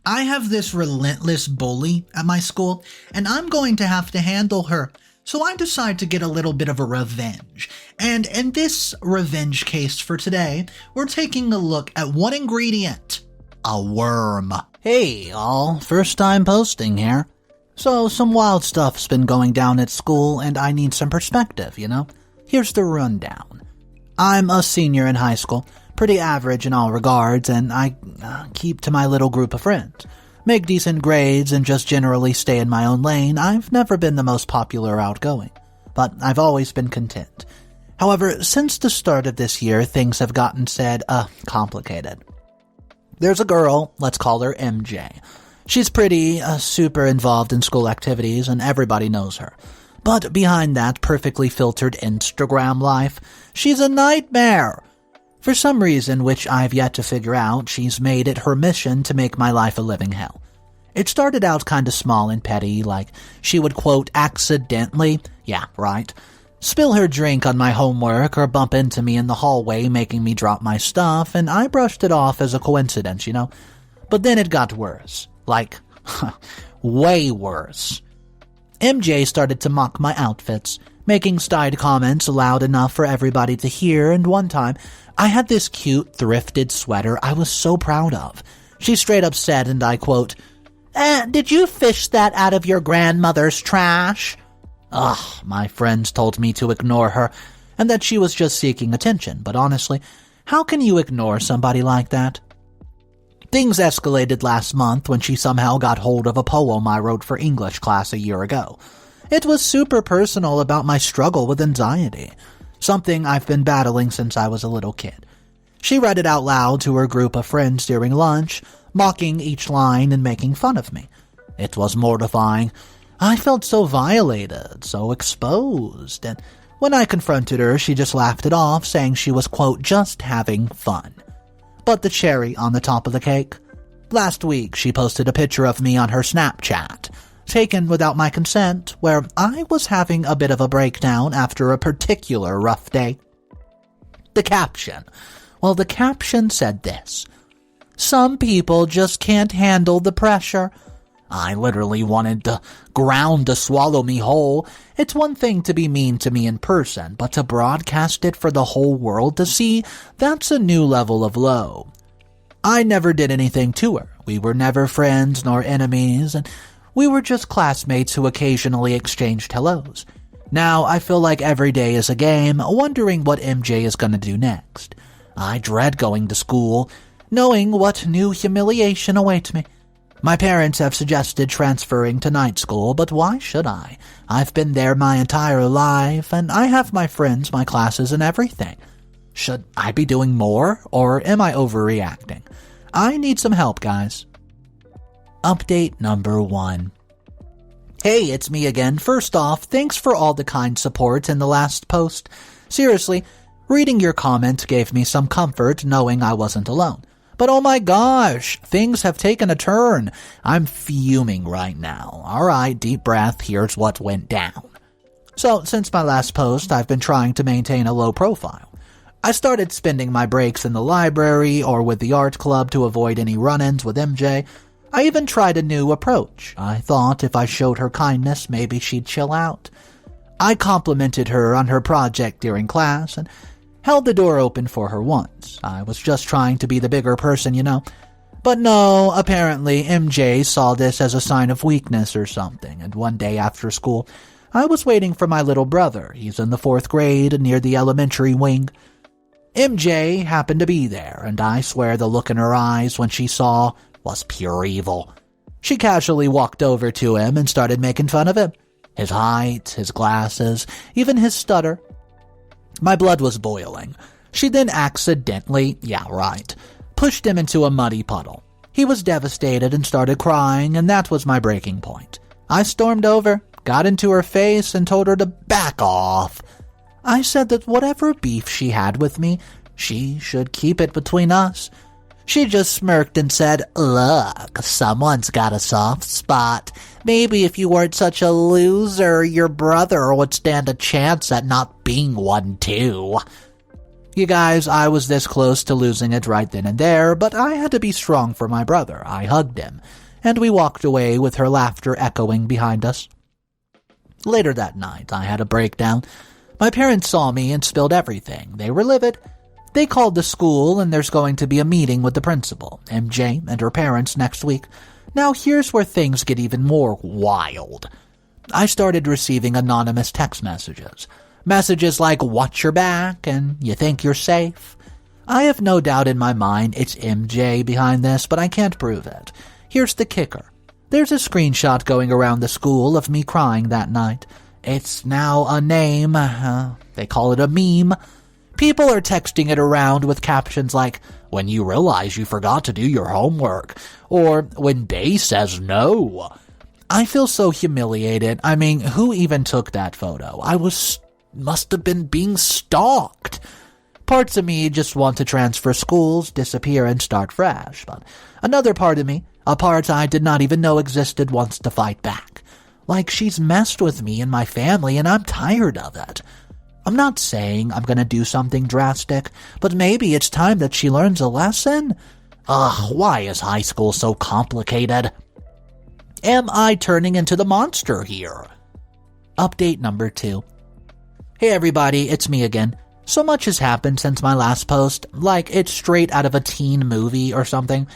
I have this relentless bully at my school, and I'm going to have to handle her. So I decide to get a little bit of a revenge. And in this revenge case for today, we're taking a look at one ingredient: a worm. Hey all, first time posting here. So some wild stuff's been going down at school and I need some perspective, you know? Here's the rundown. I'm a senior in high school, pretty average in all regards, and I keep to my little group of friends. Make decent grades and just generally stay in my own lane. I've never been the most popular or outgoing, but I've always been content. However, since the start of this year, things have gotten complicated. There's a girl, let's call her MJ. She's pretty, super involved in school activities, and everybody knows her. But behind that perfectly filtered Instagram life, she's a nightmare. For some reason, which I've yet to figure out, she's made it her mission to make my life a living hell. It started out kinda small and petty, like she would, quote, accidentally, yeah, right, spill her drink on my homework or bump into me in the hallway making me drop my stuff, and I brushed it off as a coincidence, you know? But then it got worse. Like, way worse. MJ started to mock my outfits, making snide comments loud enough for everybody to hear, and one time, I had this cute thrifted sweater I was so proud of. She straight up said, and I quote, did you fish that out of your grandmother's trash? Ugh, my friends told me to ignore her, and that she was just seeking attention, but honestly, how can you ignore somebody like that? Things escalated last month when she somehow got hold of a poem I wrote for English class a year ago. It was super personal about my struggle with anxiety, something I've been battling since I was a little kid. She read it out loud to her group of friends during lunch, mocking each line and making fun of me. It was mortifying. I felt so violated, so exposed, and when I confronted her, she just laughed it off, saying she was, quote, just having fun. But the cherry on the top of the cake? Last week, she posted a picture of me on her Snapchat, taken without my consent, where I was having a bit of a breakdown after a particular rough day. The caption said this: "Some people just can't handle the pressure." I literally wanted the ground to swallow me whole. It's one thing to be mean to me in person, but to broadcast it for the whole world to see, that's a new level of low. I never did anything to her. We were never friends nor enemies, and we were just classmates who occasionally exchanged hellos. Now I feel like every day is a game, wondering what MJ is going to do next. I dread going to school, knowing what new humiliation awaits me. My parents have suggested transferring to night school, but why should I? I've been there my entire life, and I have my friends, my classes, and everything. Should I be doing more, or am I overreacting? I need some help, guys. Update number 1. Hey, it's me again. First off, thanks for all the kind support in the last post. Seriously, reading your comment gave me some comfort knowing I wasn't alone. But oh my gosh, things have taken a turn. I'm fuming right now. Alright, deep breath, here's what went down. So, since my last post, I've been trying to maintain a low profile. I started spending my breaks in the library or with the art club to avoid any run-ins with MJ. I even tried a new approach. I thought if I showed her kindness, maybe she'd chill out. I complimented her on her project during class and held the door open for her once. I was just trying to be the bigger person, you know. But no, apparently MJ saw this as a sign of weakness or something, and one day after school, I was waiting for my little brother. He's in the 4th grade, near the elementary wing. MJ happened to be there, and I swear the look in her eyes when she saw was pure evil. She casually walked over to him and started making fun of him. His height, his glasses, even his stutter. My blood was boiling. She then accidentally, yeah right, pushed him into a muddy puddle. He was devastated and started crying, and that was my breaking point. I stormed over, got into her face, and told her to back off. I said that whatever beef she had with me, she should keep it between us. She just smirked and said, "Look, someone's got a soft spot. Maybe if you weren't such a loser, your brother would stand a chance at not being one too." You guys, I was this close to losing it right then and there, but I had to be strong for my brother. I hugged him, and we walked away with her laughter echoing behind us. Later that night, I had a breakdown. My parents saw me and spilled everything. They were livid. They called the school, and there's going to be a meeting with the principal, MJ, and her parents next week. Now, here's where things get even more wild. I started receiving anonymous text messages. Messages like, "Watch your back," and "You think you're safe." I have no doubt in my mind it's MJ behind this, but I can't prove it. Here's the kicker. There's a screenshot going around the school of me crying that night. It's now a name. They call it a meme. People are texting it around with captions like, "When you realize you forgot to do your homework," or "When Bay says no." I feel so humiliated. I mean, who even took that photo? Must have been being stalked. Parts of me just want to transfer schools, disappear, and start fresh. But another part of me, a part I did not even know existed, wants to fight back. Like, she's messed with me and my family, and I'm tired of it. I'm not saying I'm gonna do something drastic, but maybe it's time that she learns a lesson. Why is high school so complicated? Am I turning into the monster here? Update number 2. Hey everybody, it's me again. So much has happened since my last post, like it's straight out of a teen movie or something.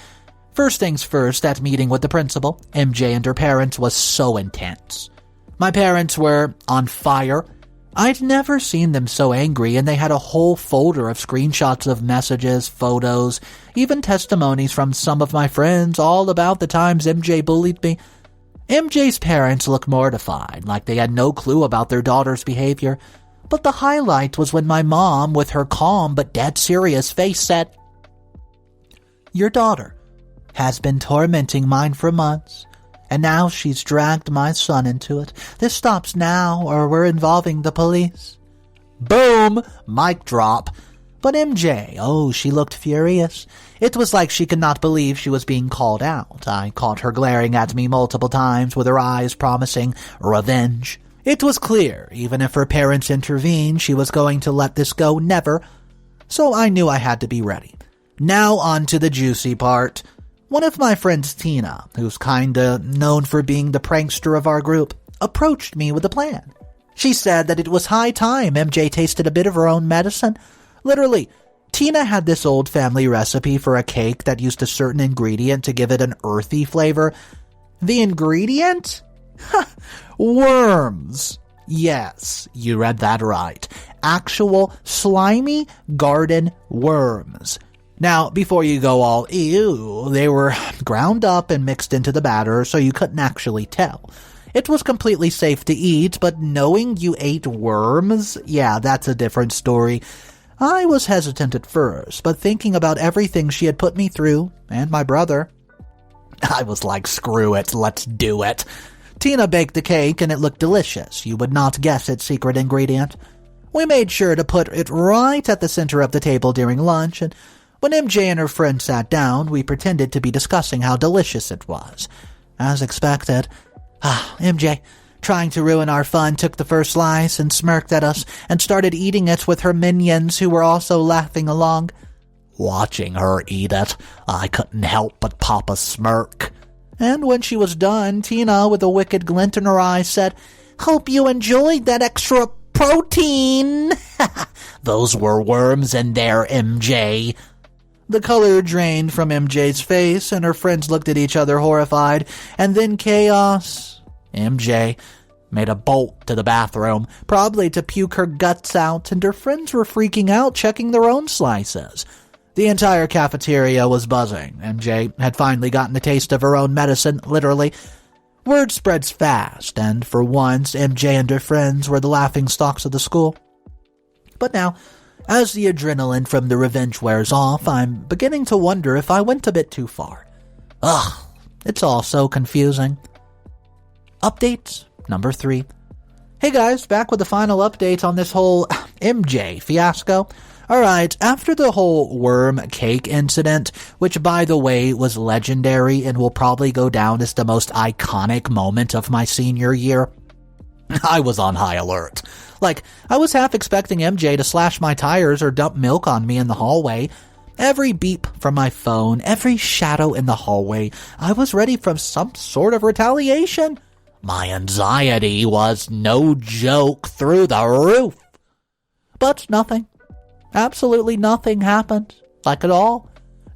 First things first, that meeting with the principal, MJ and her parents, was so intense. My parents were on fire. I'd never seen them so angry, and they had a whole folder of screenshots of messages, photos, even testimonies from some of my friends, all about the times MJ bullied me. MJ's parents looked mortified, like they had no clue about their daughter's behavior. But the highlight was when my mom, with her calm but dead serious face, said, "Your daughter has been tormenting mine for months, and now she's dragged my son into it. This stops now, or we're involving the police." Boom! Mic drop. But MJ, she looked furious. It was like she could not believe she was being called out. I caught her glaring at me multiple times with her eyes promising revenge. It was clear, even if her parents intervened, she was going to let this go never. So I knew I had to be ready. Now on to the juicy part. One of my friends, Tina, who's kinda known for being the prankster of our group, approached me with a plan. She said that it was high time MJ tasted a bit of her own medicine. Literally, Tina had this old family recipe for a cake that used a certain ingredient to give it an earthy flavor. The ingredient? Worms. Yes, you read that right. Actual slimy garden worms. Now, before you go all, ew, they were ground up and mixed into the batter, so you couldn't actually tell. It was completely safe to eat, but knowing you ate worms, yeah, that's a different story. I was hesitant at first, but thinking about everything she had put me through, and my brother, I was like, screw it, let's do it. Tina baked the cake, and it looked delicious. You would not guess its secret ingredient. We made sure to put it right at the center of the table during lunch, and when MJ and her friend sat down, we pretended to be discussing how delicious it was. As expected, MJ, trying to ruin our fun, took the first slice and smirked at us and started eating it with her minions, who were also laughing along. Watching her eat it, I couldn't help but pop a smirk. And when she was done, Tina, with a wicked glint in her eyes, said, "Hope you enjoyed that extra protein." Those were worms in there, MJ. The color drained from MJ's face, and her friends looked at each other horrified, and then chaos. MJ made a bolt to the bathroom, probably to puke her guts out, and her friends were freaking out, checking their own slices. The entire cafeteria was buzzing. MJ had finally gotten a taste of her own medicine, literally. Word spreads fast, and for once, MJ and her friends were the laughingstocks of the school. But now, as the adrenaline from the revenge wears off, I'm beginning to wonder if I went a bit too far. It's all so confusing. Update number 3. Hey guys, back with the final update on this whole MJ fiasco. Alright, after the whole worm cake incident, which by the way was legendary and will probably go down as the most iconic moment of my senior year, I was on high alert. Like, I was half expecting MJ to slash my tires or dump milk on me in the hallway. Every beep from my phone, every shadow in the hallway, I was ready for some sort of retaliation. My anxiety was no joke through the roof. But nothing. Absolutely nothing happened. Like at all.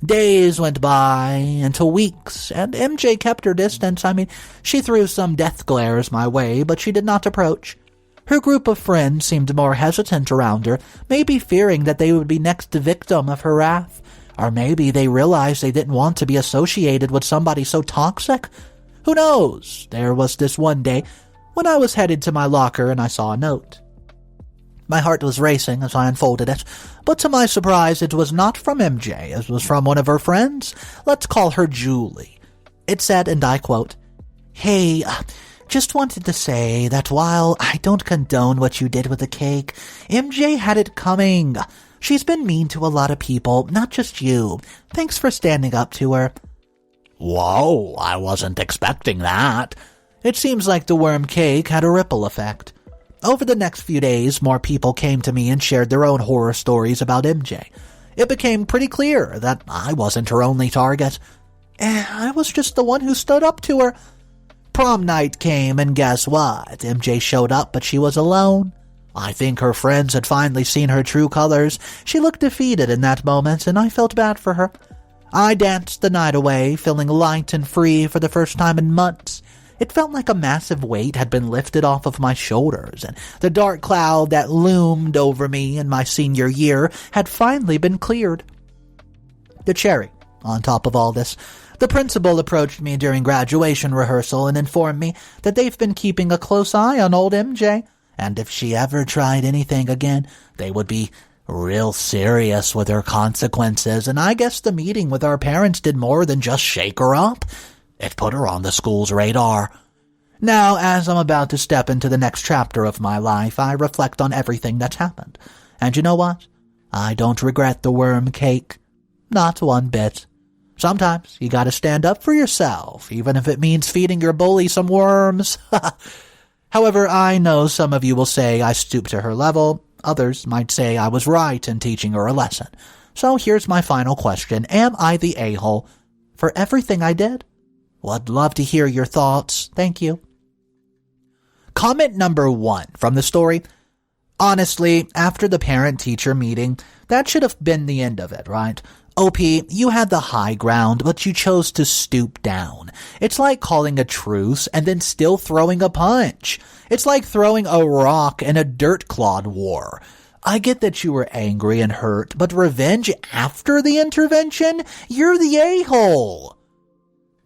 Days went by into weeks, and MJ kept her distance. I mean, she threw some death glares my way, but she did not approach. Her group of friends seemed more hesitant around her, maybe fearing that they would be next victim of her wrath. Or maybe they realized they didn't want to be associated with somebody so toxic. Who knows? There was this one day when I was headed to my locker and I saw a note. My heart was racing as I unfolded it, but to my surprise it was not from MJ. It was from one of her friends. Let's call her Julie. It said, and I quote, "Hey, just wanted to say that while I don't condone what you did with the cake, MJ had it coming. She's been mean to a lot of people, not just you. Thanks for standing up to her." Whoa, I wasn't expecting that. It seems like the worm cake had a ripple effect. Over the next few days, more people came to me and shared their own horror stories about MJ. It became pretty clear that I wasn't her only target. I was just the one who stood up to her. Prom night came, and guess what? MJ showed up, but she was alone. I think her friends had finally seen her true colors. She looked defeated in that moment, and I felt bad for her. I danced the night away, feeling light and free for the first time in months. It felt like a massive weight had been lifted off of my shoulders, and the dark cloud that loomed over me in my senior year had finally been cleared. The cherry on top of all this, the principal approached me during graduation rehearsal and informed me that they've been keeping a close eye on old MJ, and if she ever tried anything again, they would be real serious with her consequences. And I guess the meeting with our parents did more than just shake her up. It put her on the school's radar. Now, as I'm about to step into the next chapter of my life, I reflect on everything that's happened. And you know what? I don't regret the worm cake. Not one bit. Sometimes you gotta stand up for yourself, even if it means feeding your bully some worms. However, I know some of you will say I stooped to her level. Others might say I was right in teaching her a lesson. So here's my final question. Am I the a-hole for everything I did? Would love to hear your thoughts. Thank you. Comment number 1 from the story. Honestly, after the parent-teacher meeting, that should have been the end of it, right? OP, you had the high ground, but you chose to stoop down. It's like calling a truce and then still throwing a punch. It's like throwing a rock in a dirt clod war. I get that you were angry and hurt, but revenge after the intervention? You're the a-hole.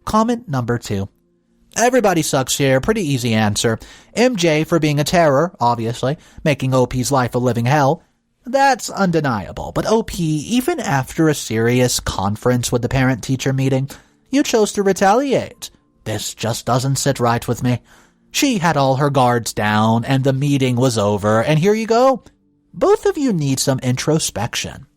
Comment number 2. Everybody sucks here, pretty easy answer. MJ for being a terror, obviously, making OP's life a living hell. That's undeniable, but OP, even after a serious conference with the parent-teacher meeting, you chose to retaliate. This just doesn't sit right with me. She had all her guards down, and the meeting was over, and here you go. Both of you need some introspection.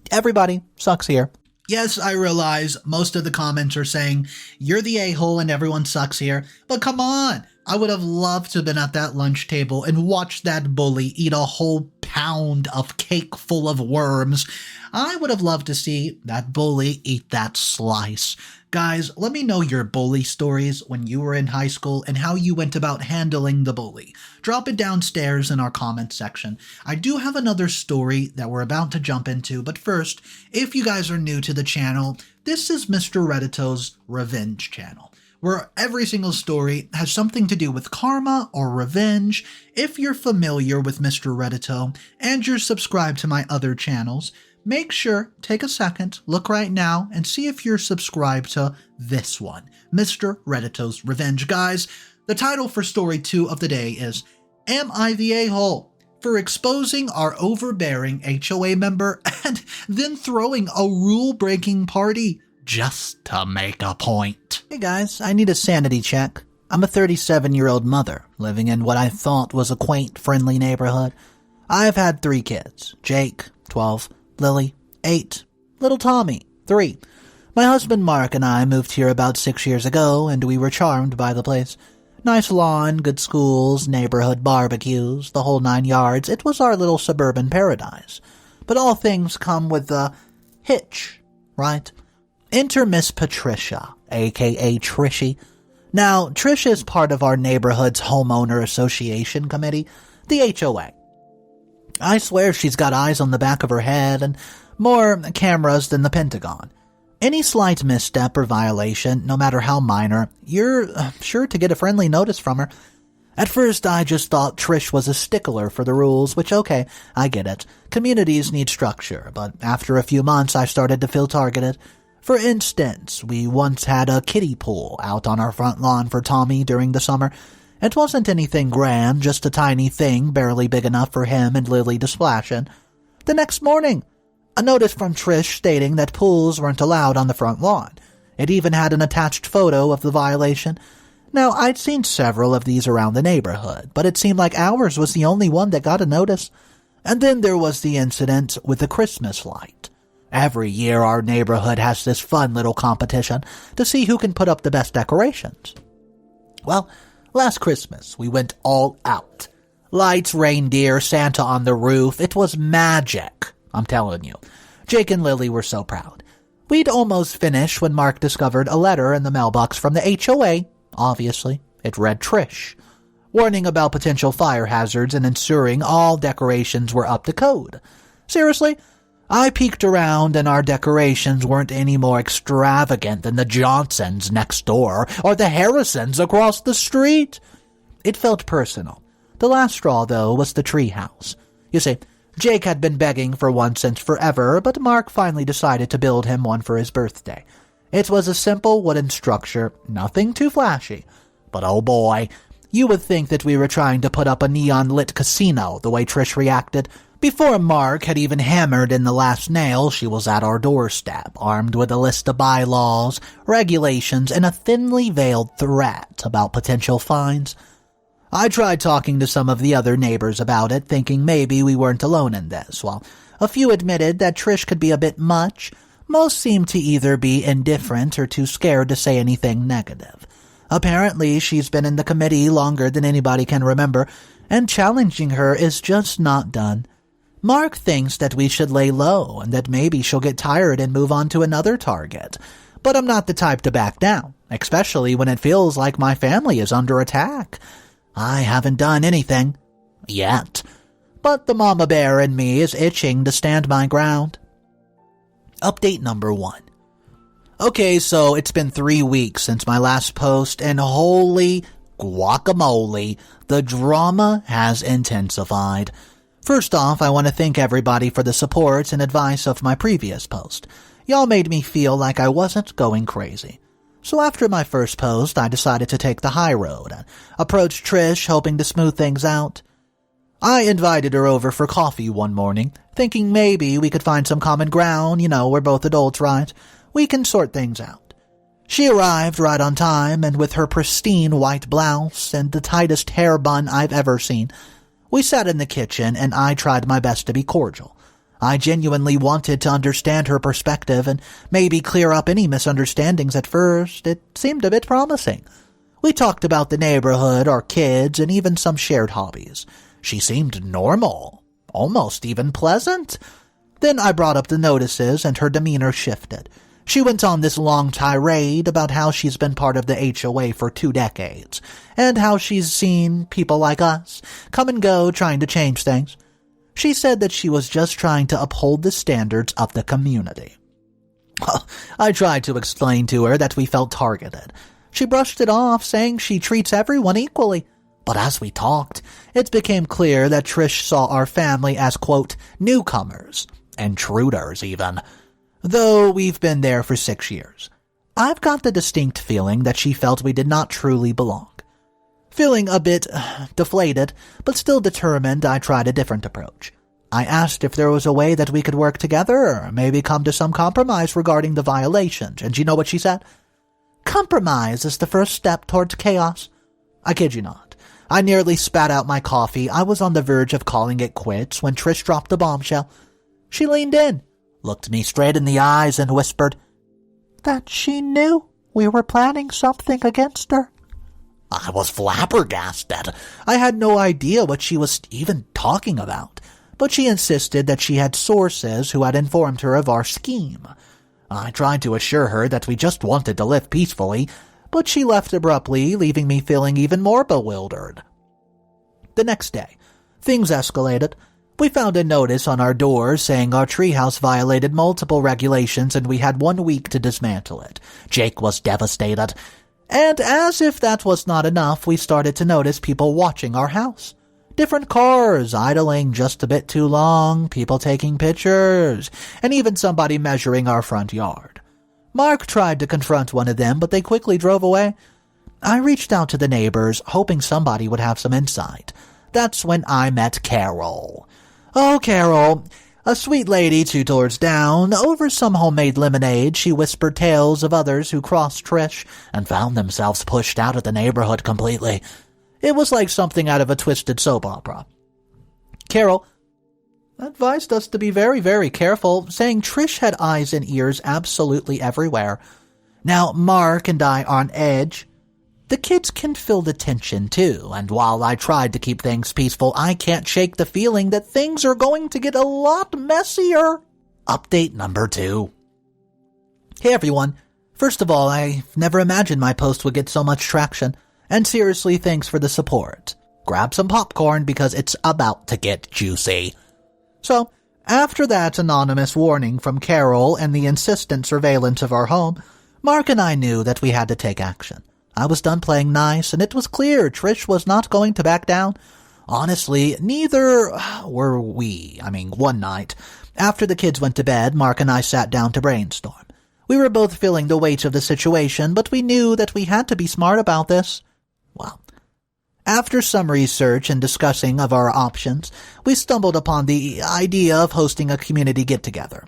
Everybody sucks here. Yes, I realize most of the comments are saying, you're the a-hole and everyone sucks here, but come on! I would have loved to have been at that lunch table and watched that bully eat a whole pound of cake full of worms. I would have loved to see that bully eat that slice. Guys, let me know your bully stories when you were in high school and how you went about handling the bully. Drop it downstairs in our comment section. I do have another story that we're about to jump into, but first, if you guys are new to the channel, this is Mr. Reddito's Revenge channel, where every single story has something to do with karma or revenge. If you're familiar with Mr. Reddito and you're subscribed to my other channels, make sure, take a second, look right now, and see if you're subscribed to this one, Mr. Reddito's Revenge. Guys, the title for story 2 of the day is, Am I the a-hole for exposing our overbearing HOA member and then throwing a rule-breaking party just to make a point? Hey guys, I need a sanity check. I'm a 37-year-old mother living in what I thought was a quaint, friendly neighborhood. I've had 3 kids, Jake, 12, Lily, 8, little Tommy, 3. My husband Mark and I moved here about 6 years ago, and we were charmed by the place. Nice lawn, good schools, neighborhood barbecues, the whole 9 yards. It was our little suburban paradise. But all things come with a hitch, right? Enter Miss Patricia, a.k.a. Trishy. Now, Trish is part of our neighborhood's homeowner association committee, the HOA. I swear she's got eyes on the back of her head and more cameras than the Pentagon. Any slight misstep or violation, no matter how minor, you're sure to get a friendly notice from her. At first, I just thought Trish was a stickler for the rules, which, okay, I get it. Communities need structure, but after a few months, I started to feel targeted. For instance, we once had a kiddie pool out on our front lawn for Tommy during the summer. It wasn't anything grand, just a tiny thing barely big enough for him and Lily to splash in. The next morning, a notice from Trish stating that pools weren't allowed on the front lawn. It even had an attached photo of the violation. Now, I'd seen several of these around the neighborhood, but it seemed like ours was the only one that got a notice. And then there was the incident with the Christmas light. Every year our neighborhood has this fun little competition to see who can put up the best decorations. Well, last Christmas we went all out. Lights, reindeer, Santa on the roof. It was magic. I'm telling you. Jake and Lily were so proud. We'd almost finished when Mark discovered a letter in the mailbox from the HOA. Obviously, it read Trish, warning about potential fire hazards and ensuring all decorations were up to code. Seriously, I peeked around and our decorations weren't any more extravagant than the Johnsons next door or the Harrisons across the street. It felt personal. The last straw, though, was the treehouse. You see, Jake had been begging for one since forever, but Mark finally decided to build him one for his birthday. It was a simple wooden structure, nothing too flashy. But oh boy, you would think that we were trying to put up a neon-lit casino the way Trish reacted. Before Mark had even hammered in the last nail, she was at our doorstep, armed with a list of bylaws, regulations, and a thinly veiled threat about potential fines. I tried talking to some of the other neighbors about it, thinking maybe we weren't alone in this. While a few admitted that Trish could be a bit much, most seemed to either be indifferent or too scared to say anything negative. Apparently, she's been in the committee longer than anybody can remember, and challenging her is just not done. Mark thinks that we should lay low and that maybe she'll get tired and move on to another target. But I'm not the type to back down, especially when it feels like my family is under attack. I haven't done anything. Yet. But the mama bear in me is itching to stand my ground. Update number 1. Okay, so it's been 3 weeks since my last post, and holy guacamole, the drama has intensified. First off, I want to thank everybody for the support and advice of my previous post. Y'all made me feel like I wasn't going crazy. So after my first post, I decided to take the high road and approach Trish, hoping to smooth things out. I invited her over for coffee one morning, thinking maybe we could find some common ground. We're both adults, right? We can sort things out. She arrived right on time, and with her pristine white blouse and the tightest hair bun I've ever seen, we sat in the kitchen and I tried my best to be cordial. I genuinely wanted to understand her perspective and maybe clear up any misunderstandings at first. It seemed a bit promising. We talked about the neighborhood, our kids, and even some shared hobbies. She seemed normal, almost even pleasant. Then I brought up the notices and her demeanor shifted. She went on this long tirade about how she's been part of the HOA for 2 decades, and how she's seen people like us come and go trying to change things. She said that she was just trying to uphold the standards of the community. I tried to explain to her that we felt targeted. She brushed it off, saying she treats everyone equally. But as we talked, it became clear that Trish saw our family as, quote, newcomers, intruders even, though we've been there for 6 years. I've got the distinct feeling that she felt we did not truly belong. Feeling a bit deflated, but still determined, I tried a different approach. I asked if there was a way that we could work together, or maybe come to some compromise regarding the violations, and you know what she said? Compromise is the first step towards chaos. I kid you not. I nearly spat out my coffee. I was on the verge of calling it quits when Trish dropped the bombshell. She leaned in, looked me straight in the eyes, and whispered, "That she knew we were planning something against her." I was flabbergasted. I had no idea what she was even talking about, but she insisted that she had sources who had informed her of our scheme. I tried to assure her that we just wanted to live peacefully, but she left abruptly, leaving me feeling even more bewildered. The next day, things escalated. We found a notice on our door saying our treehouse violated multiple regulations and we had 1 week to dismantle it. Jake was devastated. And as if that was not enough, we started to notice people watching our house. Different cars idling just a bit too long, people taking pictures, and even somebody measuring our front yard. Mark tried to confront one of them, but they quickly drove away. I reached out to the neighbors, hoping somebody would have some insight. That's when I met Carol. Oh, Carol, a sweet lady 2 doors down. Over some homemade lemonade, she whispered tales of others who crossed Trish and found themselves pushed out of the neighborhood completely. It was like something out of a twisted soap opera. Carol advised us to be very, very careful, saying Trish had eyes and ears absolutely everywhere. Now, Mark and I are on edge. The kids can feel the tension, too, and while I tried to keep things peaceful, I can't shake the feeling that things are going to get a lot messier. Update number 2. Hey, everyone. First of all, I've never imagined my post would get so much traction, and seriously, thanks for the support. Grab some popcorn because it's about to get juicy. So, after that anonymous warning from Carol and the insistent surveillance of our home, Mark and I knew that we had to take action. I was done playing nice, and it was clear Trish was not going to back down. Honestly, neither were we. One night, after the kids went to bed, Mark and I sat down to brainstorm. We were both feeling the weight of the situation, but we knew that we had to be smart about this. Well, after some research and discussing of our options, we stumbled upon the idea of hosting a community get-together.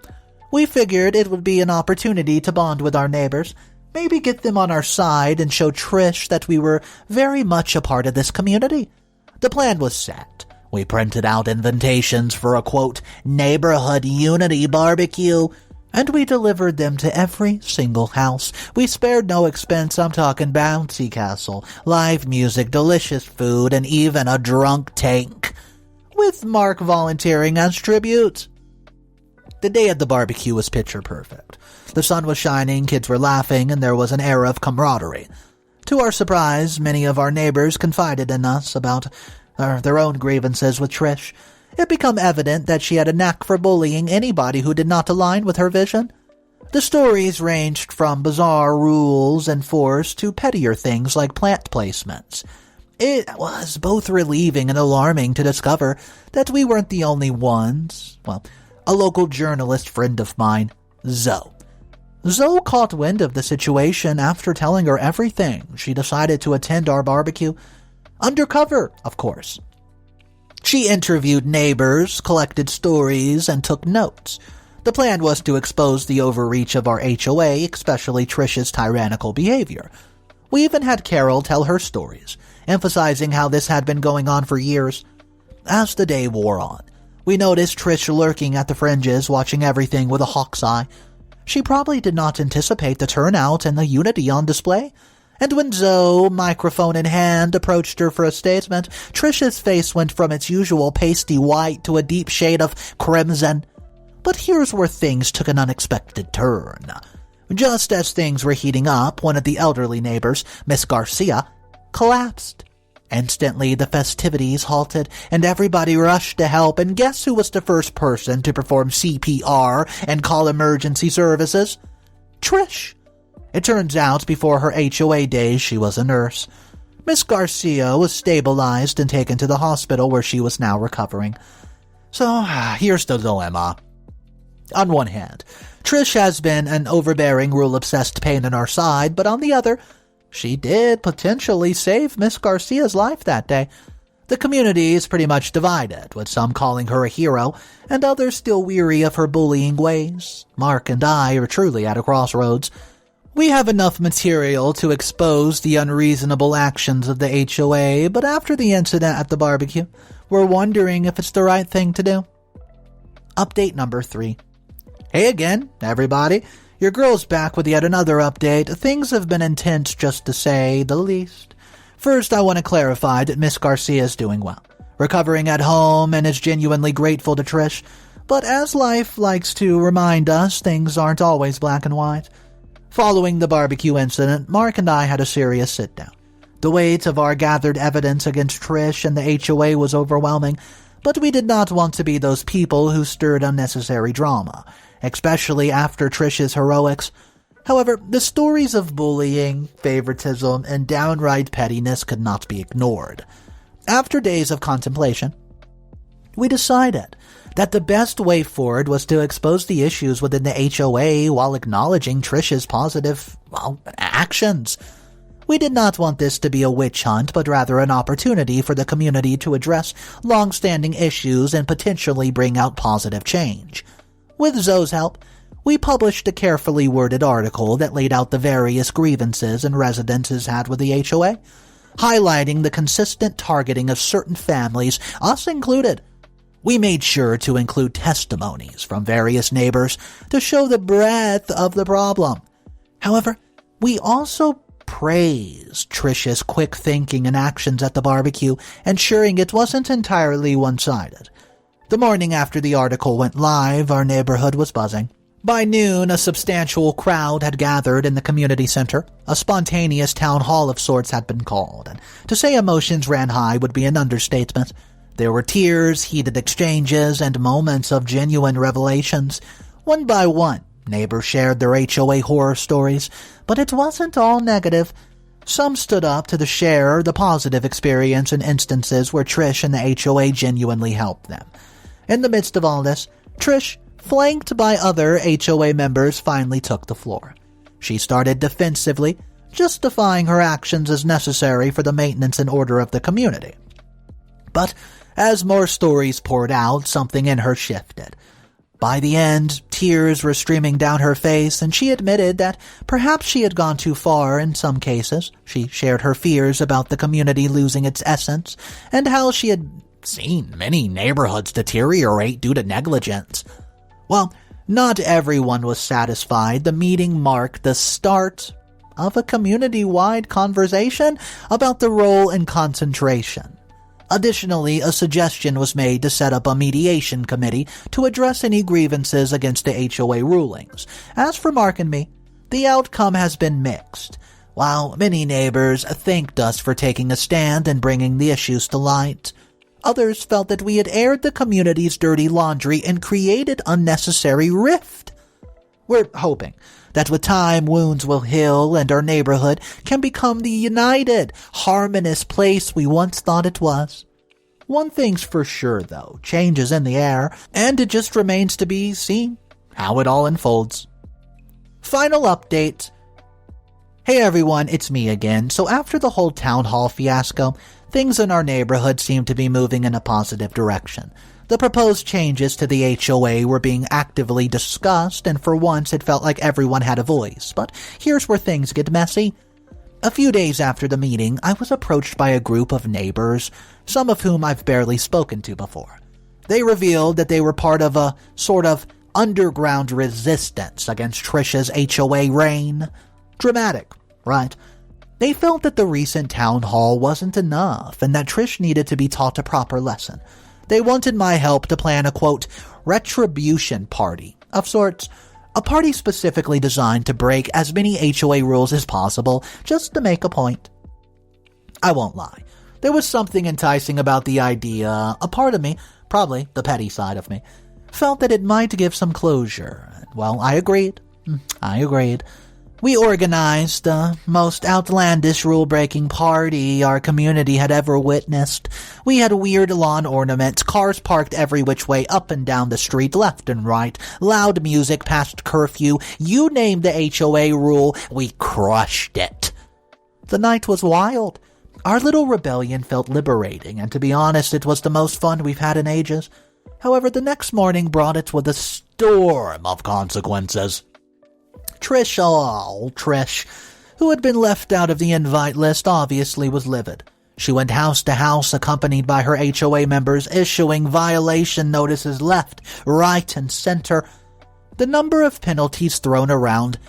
We figured it would be an opportunity to bond with our neighbors, maybe get them on our side and show Trish that we were very much a part of this community. The plan was set. We printed out invitations for a, quote, neighborhood unity barbecue, and we delivered them to every single house. We spared no expense. I'm talking bouncy castle, live music, delicious food, and even a drunk tank, with Mark volunteering as tribute. The day of the barbecue was picture perfect. The sun was shining, kids were laughing, and there was an air of camaraderie. To our surprise, many of our neighbors confided in us about their own grievances with Trish. It became evident that she had a knack for bullying anybody who did not align with her vision. The stories ranged from bizarre rules enforced to pettier things like plant placements. It was both relieving and alarming to discover that we weren't the only ones. Well, a local journalist friend of mine, Zoe caught wind of the situation after telling her everything. She decided to attend our barbecue. Undercover, of course. She interviewed neighbors, collected stories, and took notes. The plan was to expose the overreach of our HOA, especially Trish's tyrannical behavior. We even had Carol tell her stories, emphasizing how this had been going on for years. As the day wore on, we noticed Trish lurking at the fringes, watching everything with a hawk's eye. She probably did not anticipate the turnout and the unity on display. And when Zoe, microphone in hand, approached her for a statement, Trish's face went from its usual pasty white to a deep shade of crimson. But here's where things took an unexpected turn. Just as things were heating up, one of the elderly neighbors, Miss Garcia, collapsed. Instantly, the festivities halted, and everybody rushed to help, and guess who was the first person to perform CPR and call emergency services? Trish. It turns out, before her HOA days, she was a nurse. Miss Garcia was stabilized and taken to the hospital where she was now recovering. So, here's the dilemma. On one hand, Trish has been an overbearing, rule-obsessed pain in our side, but on the other, she did potentially save Miss Garcia's life that day. The community is pretty much divided, with some calling her a hero, and others still weary of her bullying ways. Mark and I are truly at a crossroads. We have enough material to expose the unreasonable actions of the HOA, but after the incident at the barbecue, we're wondering if it's the right thing to do. Update number 3. Hey again, everybody. Your girl's back with yet another update. Things have been intense, just to say the least. First, I want to clarify that Miss Garcia is doing well, recovering at home and is genuinely grateful to Trish. But as life likes to remind us, things aren't always black and white. Following the barbecue incident, Mark and I had a serious sit-down. The weight of our gathered evidence against Trish and the HOA was overwhelming, but we did not want to be those people who stirred unnecessary drama, especially after Trish's heroics. However, the stories of bullying, favoritism, and downright pettiness could not be ignored. After days of contemplation, we decided that the best way forward was to expose the issues within the HOA while acknowledging Trish's positive, actions. We did not want this to be a witch hunt, but rather an opportunity for the community to address long-standing issues and potentially bring out positive change. With Zoe's help, we published a carefully worded article that laid out the various grievances and residents had with the HOA, highlighting the consistent targeting of certain families, us included. We made sure to include testimonies from various neighbors to show the breadth of the problem. However, we also praised Trish's quick thinking and actions at the barbecue, ensuring it wasn't entirely one-sided. The morning after the article went live, our neighborhood was buzzing. By noon, a substantial crowd had gathered in the community center. A spontaneous town hall of sorts had been called, and to say emotions ran high would be an understatement. There were tears, heated exchanges, and moments of genuine revelations. One by one, neighbors shared their HOA horror stories, but it wasn't all negative. Some stood up to share the positive experience and instances where Trish and the HOA genuinely helped them. In the midst of all this, Trish, flanked by other HOA members, finally took the floor. She started defensively, justifying her actions as necessary for the maintenance and order of the community. But as more stories poured out, something in her shifted. By the end, tears were streaming down her face, and she admitted that perhaps she had gone too far in some cases. She shared her fears about the community losing its essence, and how she had seen many neighborhoods deteriorate due to negligence. While not everyone was satisfied, the meeting marked the start of a community-wide conversation about the role in concentration. Additionally, a suggestion was made to set up a mediation committee to address any grievances against the HOA rulings. As for Mark and me, the outcome has been mixed. While many neighbors thanked us for taking a stand and bringing the issues to light, others felt that we had aired the community's dirty laundry and created unnecessary rift. We're hoping that with time, wounds will heal and our neighborhood can become the united, harmonious place we once thought it was. One thing's for sure, though, change is in the air, and it just remains to be seen how it all unfolds. Final update. Hey everyone, it's me again. So after the whole town hall fiasco, things in our neighborhood seem to be moving in a positive direction. The proposed changes to the HOA were being actively discussed, and for once it felt like everyone had a voice. But here's where things get messy. A few days after the meeting, I was approached by a group of neighbors, some of whom I've barely spoken to before. They revealed that they were part of a sort of underground resistance against Trish's HOA reign. Dramatic, right? They felt that the recent town hall wasn't enough, and that Trish needed to be taught a proper lesson. They wanted my help to plan a, quote, retribution party of sorts, a party specifically designed to break as many HOA rules as possible, just to make a point. I won't lie. There was something enticing about the idea. A part of me, probably the petty side of me, felt that it might give some closure. Well, I agreed. We organized the most outlandish rule-breaking party our community had ever witnessed. We had weird lawn ornaments, cars parked every which way up and down the street, left and right, loud music past curfew. You name the HOA rule, we crushed it. The night was wild. Our little rebellion felt liberating, and to be honest, it was the most fun we've had in ages. However, the next morning brought it with a storm of consequences. Trish, who had been left out of the invite list, obviously was livid. She went house to house accompanied by her HOA members, issuing violation notices left, right, and center. The number of penalties thrown around,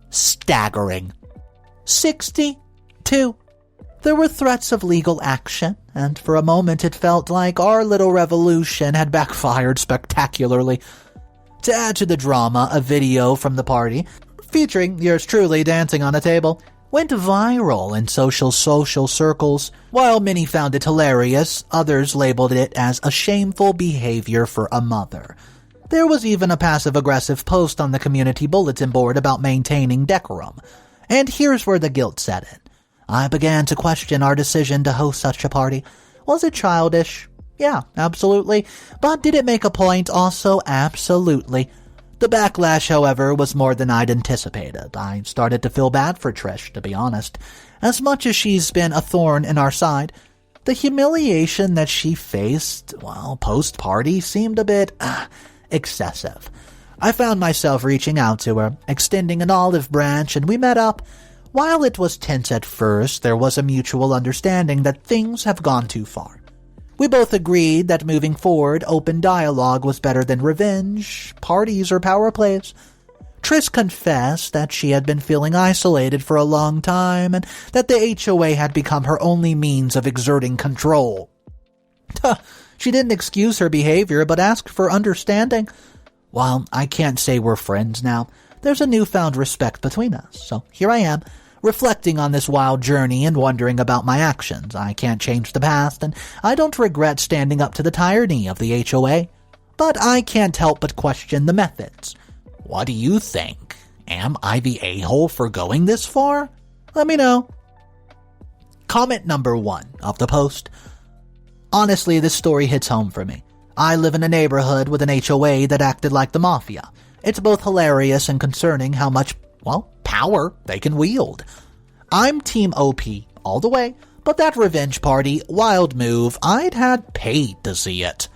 staggering. 62. There were threats of legal action, and for a moment it felt like our little revolution had backfired spectacularly. To add to the drama, a video from the party, featuring yours truly dancing on a table, went viral in social circles. While many found it hilarious, others labeled it as a shameful behavior for a mother. There was even a passive-aggressive post on the community bulletin board about maintaining decorum. And here's where the guilt set in. I began to question our decision to host such a party. Was it childish? Yeah, absolutely. But did it make a point? Also, absolutely. The backlash, however, was more than I'd anticipated. I started to feel bad for Trish, to be honest. As much as she's been a thorn in our side, the humiliation that she faced, well, post-party seemed a bit, excessive. I found myself reaching out to her, extending an olive branch, and we met up. While it was tense at first, there was a mutual understanding that things have gone too far. We both agreed that moving forward, open dialogue was better than revenge, parties, or power plays. Trish confessed that she had been feeling isolated for a long time and that the HOA had become her only means of exerting control. She didn't excuse her behavior but asked for understanding. While I can't say we're friends now, there's a newfound respect between us, so here I am, reflecting on this wild journey and wondering about my actions. I can't change the past, and I don't regret standing up to the tyranny of the HOA. But I can't help but question the methods. What do you think? Am I the a-hole for going this far? Let me know. Comment number 1 of the post. Honestly, this story hits home for me. I live in a neighborhood with an HOA that acted like the mafia. It's both hilarious and concerning how much, power they can wield. I'm Team OP all the way, but that revenge party, wild move, I'd had paid to see it.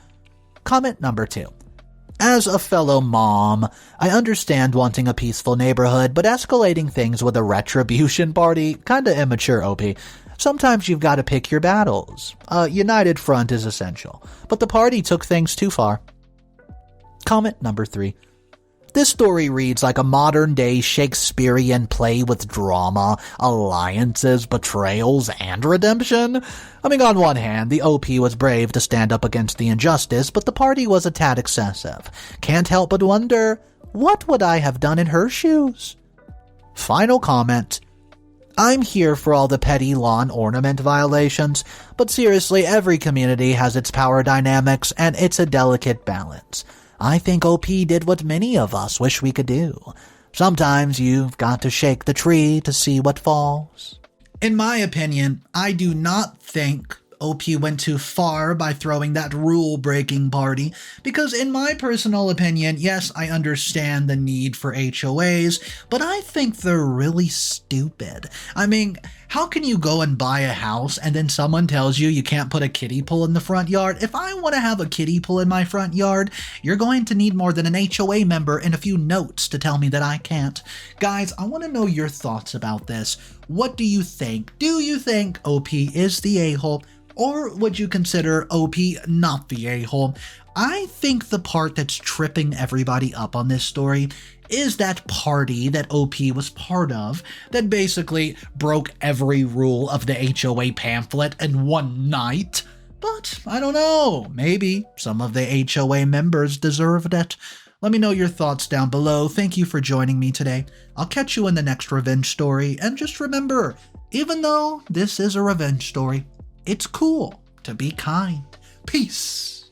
Comment number 2. As a fellow mom, I understand wanting a peaceful neighborhood, but escalating things with a retribution party, kinda immature, OP. Sometimes you've got to pick your battles. A united front is essential, but the party took things too far. Comment number 3. This story reads like a modern-day Shakespearean play with drama, alliances, betrayals, and redemption. I mean, on one hand, the OP was brave to stand up against the injustice, but the party was a tad excessive. Can't help but wonder, what would I have done in her shoes? Final comment. I'm here for all the petty lawn ornament violations, but seriously, every community has its power dynamics, and it's a delicate balance. I think OP did what many of us wish we could do. Sometimes you've got to shake the tree to see what falls. In my opinion, I do not think OP went too far by throwing that rule-breaking party, because in my personal opinion, yes, I understand the need for HOAs, but I think they're really stupid. I mean, how can you go and buy a house and then someone tells you you can't put a kiddie pool in the front yard? If I want to have a kiddie pool in my front yard, you're going to need more than an HOA member and a few notes to tell me that I can't. Guys, I want to know your thoughts about this. What do you think? Do you think OP is the a-hole? Or would you consider OP not the a-hole? I think the part that's tripping everybody up on this story is that party that OP was part of that basically broke every rule of the HOA pamphlet in one night. But I don't know, maybe some of the HOA members deserved it. Let me know your thoughts down below. Thank you for joining me today. I'll catch you in the next revenge story, and just remember, even though this is a revenge story, it's cool to be kind. Peace.